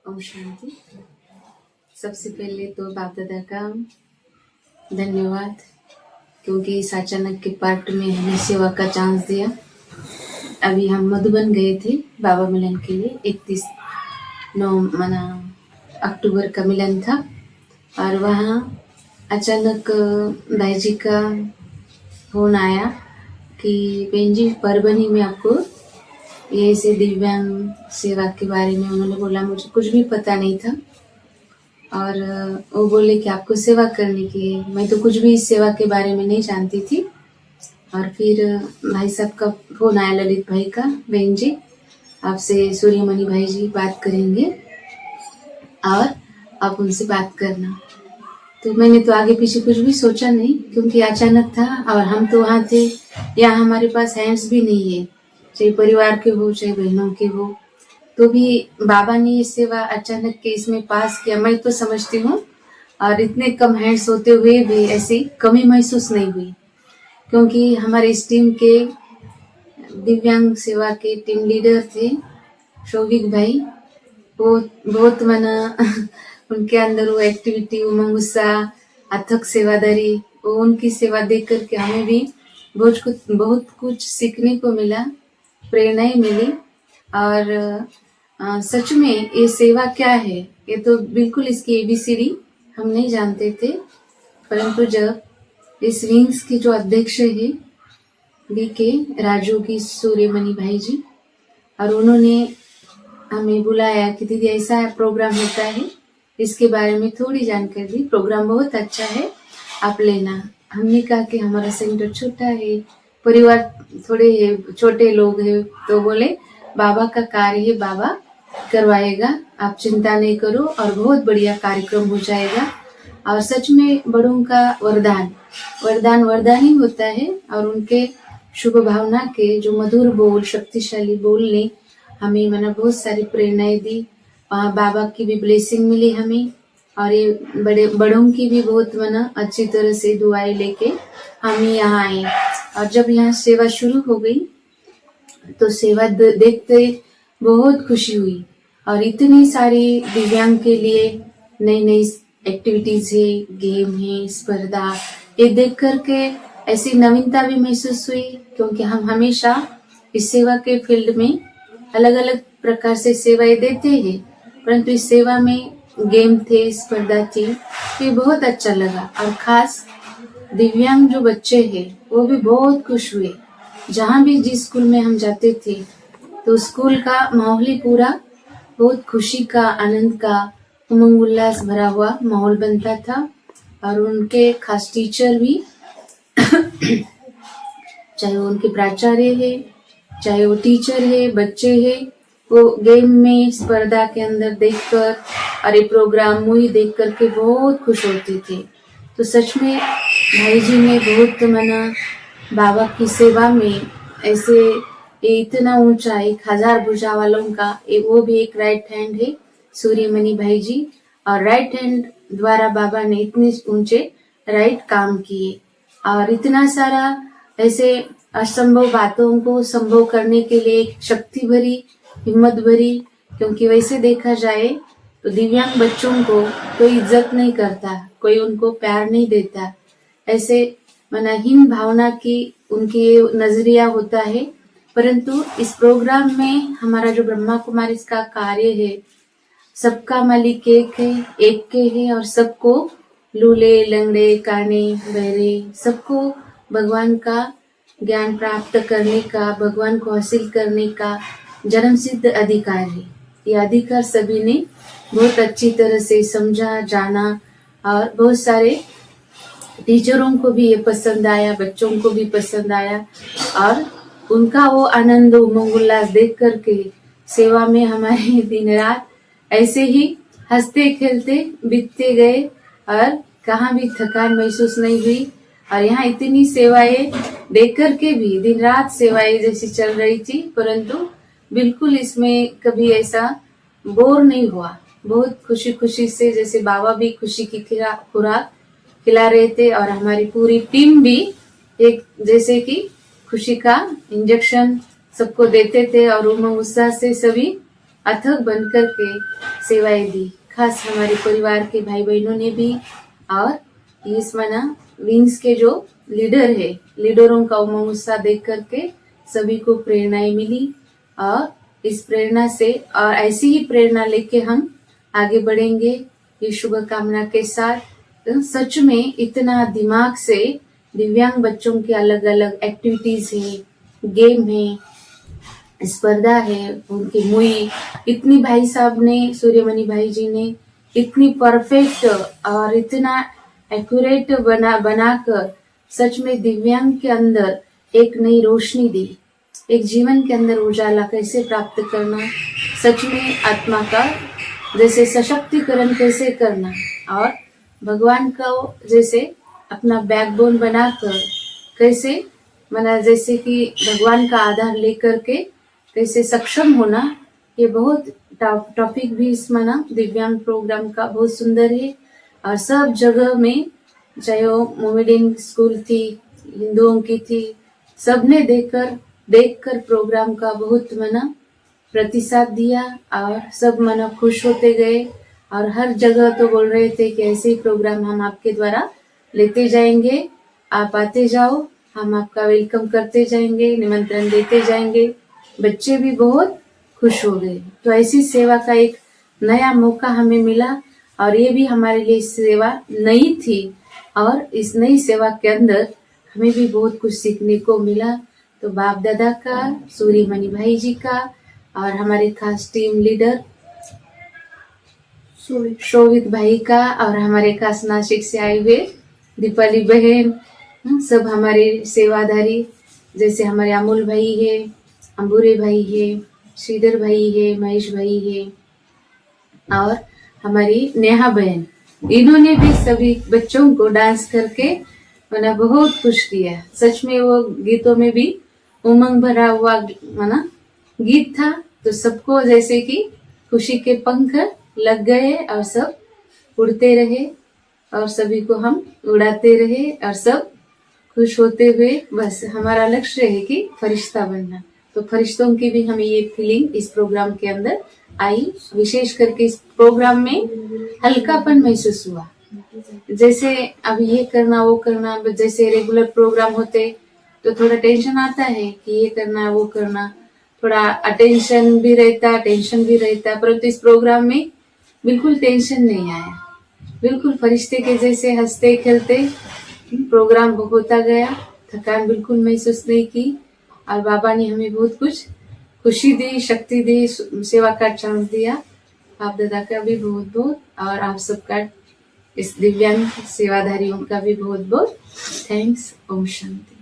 ओम शांति। सबसे पहले तो बाप दादा का धन्यवाद, क्योंकि इस अचानक के पार्ट में हमें सेवा का चांस दिया। अभी हम मधुबन गए थे बाबा मिलन के लिए। 31 अक्टूबर का मिलन था और वहाँ अचानक भाई जी का फोन आया कि बहन जी परभनी में आपको ये ऐसे दिव्यांग सेवा के बारे में उन्होंने बोला। मुझे कुछ भी पता नहीं था और वो बोले कि आपको सेवा करने की है। मैं तो कुछ भी इस सेवा के बारे में नहीं जानती थी। और फिर भाई साहब का फोन आया, ललित भाई का, बहन जी आपसे सूर्यमणि भाई जी बात करेंगे और आप उनसे बात करना। तो मैंने तो आगे पीछे कुछ भी सोचा नहीं, क्योंकि अचानक था और हम तो वहाँ थे। यहाँ हमारे पास हैंड्स भी नहीं है, चाहे परिवार के हो चाहे बहनों के हो। तो भी बाबा ने ये सेवा अचानक के इसमें पास किया। मैं तो समझती हूँ और इतने कम हैंड्स होते हुए भी ऐसी कमी महसूस नहीं हुई, क्योंकि हमारे इस टीम के दिव्यांग सेवा के टीम लीडर थे शौविक भाई। वो बहुत उनके अंदर वो एक्टिविटी, उमंग, उत्साह, अथक सेवादारी, वो उनकी सेवा देख करके हमें भी बहुत कुछ सीखने को मिला, प्रेरणाएं मिली। और सच में ये सेवा क्या है, ये तो बिल्कुल इसकी ABCD हम नहीं जानते थे। परंतु जब इस विंग्स की जो अध्यक्ष है BK राजू की सूर्यमणि भाई जी, और उन्होंने हमें बुलाया कि दीदी ऐसा प्रोग्राम होता है, इसके बारे में थोड़ी जानकारी दी। प्रोग्राम बहुत अच्छा है, आप लेना। हमने कहा कि हमारा सेंटर छोटा है, परिवार थोड़े छोटे लोग हैं, तो बोले बाबा का कार्य है, बाबा करवाएगा, आप चिंता नहीं करो और बहुत बढ़िया कार्यक्रम हो जाएगा। और सच में बड़ों का वरदान ही होता है। और उनके शुभ भावना के जो मधुर बोल, शक्तिशाली बोल ने हमें बहुत सारी प्रेरणाएं दी। वहाँ बाबा की भी ब्लेसिंग मिली हमें, और ये बड़ों की भी बहुत अच्छी तरह से दुआएं लेके हम यहाँ आए। और जब यहाँ सेवा शुरू हो गई तो सेवा देखते बहुत खुशी हुई। और इतनी सारी दिव्यांग के लिए नई नई एक्टिविटीज है, गेम है, स्पर्धा, ये देख करके ऐसी नवीनता भी महसूस हुई, क्योंकि हम हमेशा इस सेवा के फील्ड में अलग अलग प्रकार से सेवाएं देते हैं, परंतु इस सेवा में गेम थे, स्पर्धा थी, तो ये बहुत अच्छा लगा। और खास दिव्यांग जो बच्चे हैं वो भी बहुत खुश हुए। जहाँ भी जिस स्कूल में हम जाते थे तो स्कूल का माहौल ही पूरा बहुत खुशी का, आनंद का, उमंग उल्लास भरा हुआ माहौल बनता था। और उनके खास टीचर भी चाहे वो उनके प्राचार्य है, चाहे वो टीचर है, बच्चे है, वो गेम में, स्पर्धा के अंदर देखकर और ये प्रोग्राम मूवी देख करके बहुत खुश होते थे। तो सच में भाई जी ने बहुत बाबा की सेवा में ऐसे ये इतना ऊंचा 1000 भुजा वालों का वो भी एक राइट हैंड है सूर्यमणि भाई जी। और राइट हैंड द्वारा बाबा ने इतने ऊंचे राइट काम किए और इतना सारा ऐसे असंभव बातों को संभव करने के लिए एक शक्ति भरी, हिम्मत भरी। क्योंकि वैसे देखा जाए तो दिव्यांग बच्चों को कोई इज्जत नहीं करता, कोई उनको प्यार नहीं देता, ऐसे हीन भावना की उनकी नजरिया होता है। परंतु इस प्रोग्राम में हमारा जो ब्रह्मा कुमारी का कार्य है, सबका मालिक एक है, एक के है, और सबको लूले, लंगड़े, काने, बहरे, सबको भगवान का ज्ञान प्राप्त करने का, भगवान को हासिल करने का जन्म सिद्ध अधिकार है। ये अधिकार सभी ने बहुत अच्छी तरह से समझा, जाना, और बहुत सारे टीचरों को भी ये पसंद आया, बच्चों को भी पसंद आया। और उनका वो आनंद, उमंग, उल्लास देख करके सेवा में हमारे दिन रात ऐसे ही हंसते खेलते बीतते गए और कहाँ भी थकान महसूस नहीं हुई। और यहाँ इतनी सेवाएं देख करके भी दिन रात सेवाएं जैसी चल रही थी, परंतु बिल्कुल इसमें कभी ऐसा बोर नहीं हुआ। बहुत खुशी खुशी से, जैसे बाबा भी खुशी की खुराक खिला रहे थे और हमारी पूरी टीम भी एक जैसे कि खुशी का इंजेक्शन सबको देते थे। और उमंग उत्साह से सभी अथक बनकर के सेवाएं दी। खास हमारे परिवार के भाई बहनों ने भी, और इस मना विंग्स के जो लीडर है, लीडरों का उमंग उत्साह देख करके सभी को प्रेरणाएं मिली। और इस प्रेरणा से और ऐसी ही प्रेरणा लेके हम आगे बढ़ेंगे ये शुभकामना के साथ। सच में इतना दिमाग से दिव्यांग बच्चों की अलग अलग एक्टिविटीज है, गेम है, स्पर्धा है, उनकी मुई इतनी भाई साहब ने, सूर्यमणि भाई जी ने इतनी परफेक्ट और इतना एक्यूरेट बनाकर सच में दिव्यांग के अंदर एक नई रोशनी दी। एक जीवन के अंदर उजाला कैसे प्राप्त करना, सच में आत्मा का जैसे सशक्तिकरण कैसे करना, और भगवान को जैसे अपना बैकबोन बनाकर कैसे मना जैसे कि भगवान का आधार लेकर के कैसे सक्षम होना, ये बहुत टॉपिक भी इस मना दिव्यांग प्रोग्राम का बहुत सुंदर है। और सब जगह में, चाहे वो मोमेडियन स्कूल थी, हिंदुओं की थी, सबने देखकर प्रोग्राम का बहुत मना प्रतिसाद दिया और सब मना खुश होते गए। और हर जगह तो बोल रहे थे कि ऐसे ही प्रोग्राम हम आपके द्वारा लेते जाएंगे, आप आते जाओ, हम आपका वेलकम करते जाएंगे, निमंत्रण देते जाएंगे। बच्चे भी बहुत खुश हो गए। तो ऐसी सेवा का एक नया मौका हमें मिला, और ये भी हमारे लिए सेवा नई थी, और इस नई सेवा के अंदर हमें भी बहुत कुछ सीखने को मिला। तो बाप दादा का, सूर्यमणि भाई जी का, और हमारे खास टीम लीडर शोभित भाई का, और हमारे खास नासिक से आए हुए दीपाली बहन, सब हमारे सेवाधारी, जैसे हमारे अमोल भाई है, अंबुरे भाई है, श्रीधर भाई है, महेश भाई है, और हमारी नेहा बहन, इन्होंने भी सभी बच्चों को डांस करके मना बहुत खुश किया। सच में वो गीतों में भी उमंग भरा हुआ मना गीत था। तो सबको जैसे कि खुशी के पंख लग गए और सब उड़ते रहे, और सभी को हम उड़ाते रहे, और सब खुश होते हुए। बस हमारा लक्ष्य है कि फरिश्ता बनना। तो फरिश्तों की भी हमें ये फीलिंग इस प्रोग्राम के अंदर आई। विशेष करके इस प्रोग्राम में हल्कापन महसूस हुआ। जैसे अब ये करना वो करना, जैसे रेगुलर प्रोग्राम होते तो थोड़ा टेंशन आता है कि ये करना वो करना, थोड़ा अटेंशन भी रहता, टेंशन भी रहता। परंतु इस प्रोग्राम में बिल्कुल टेंशन नहीं आया, बिल्कुल फरिश्ते के जैसे हंसते खेलते प्रोग्राम होता गया। थकान बिल्कुल महसूस नहीं की, और बाबा ने हमें बहुत कुछ खुशी दी, शक्ति दी, सेवा का चांस दिया। बाप दादा का भी बहुत बहुत, और आप सबका, इस दिव्यांग सेवाधारियों का भी बहुत बहुत थैंक्स। ओम शांति।